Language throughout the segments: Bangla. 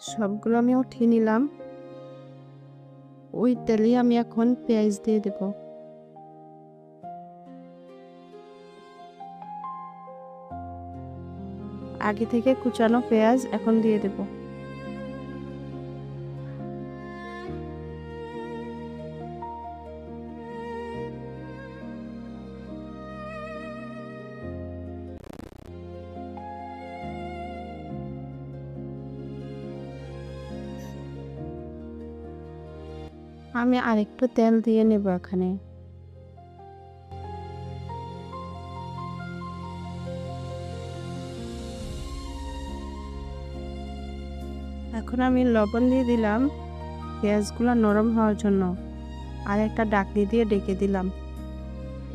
সবগুলো আমি উঠিয়ে নিলাম। ওই তেলেই আমি এখন পেঁয়াজ দিয়ে দেব। আগে থেকে কুচানো পেঁয়াজ এখন দিয়ে দেব। আমি আরেকটু তেল দিয়ে নেব এখানে। এখন আমি লবণ দিয়ে দিলাম পেঁয়াজগুলো নরম হওয়ার জন্য, আর একটা ঢাকনি দিয়ে ঢেকে দিলাম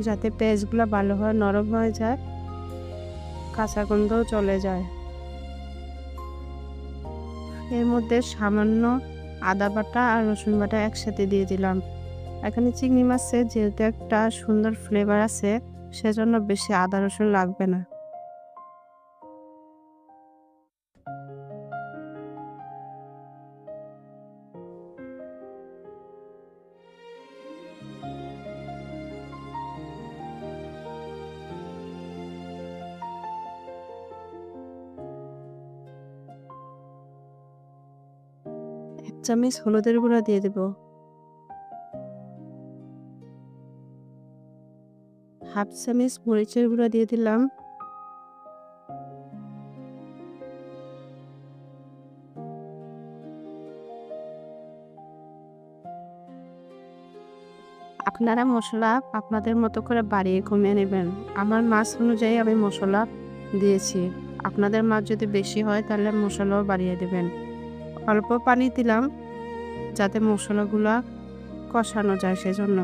যাতে পেঁয়াজগুলো ভালোভাবে নরম হয়ে যায়, কাঁচা গন্ধও চলে যায়। এর মধ্যে সামান্য আদা বাটা আর রসুন বাটা একসাথে দিয়ে দিলাম। এখানে চিংড়ি মাছে যেহেতু একটা সুন্দর ফ্লেভার আছে, সেজন্য বেশি আদা রসুন লাগবে না। এক চামচ হলুদের গুঁড়া দিয়ে দেব, হাফ চামচ মরিচের গুঁড়া দিয়ে দিলাম, আপনারা মশলা আপনাদের মতো করে বাড়িয়ে কমিয়ে নেবেন। আমার মাছ অনুযায়ী আমি মশলা দিয়েছি, আপনাদের মাছ যদি বেশি হয় তাহলে মশলাও বাড়িয়ে দেবেন। অল্প পানি দিলাম যাতে মশলাগুলা কষানো যায়, সেজন্য।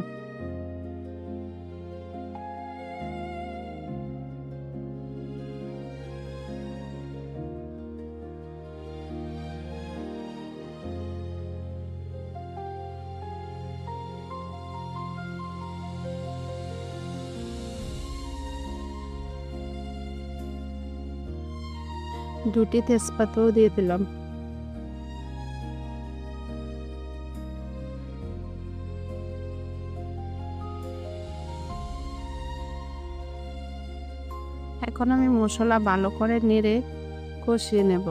দুটি তেজপাতাও দিয়ে দিলাম। এখন আমি মশলা ভালো করে নেড়ে কষিয়ে নেব।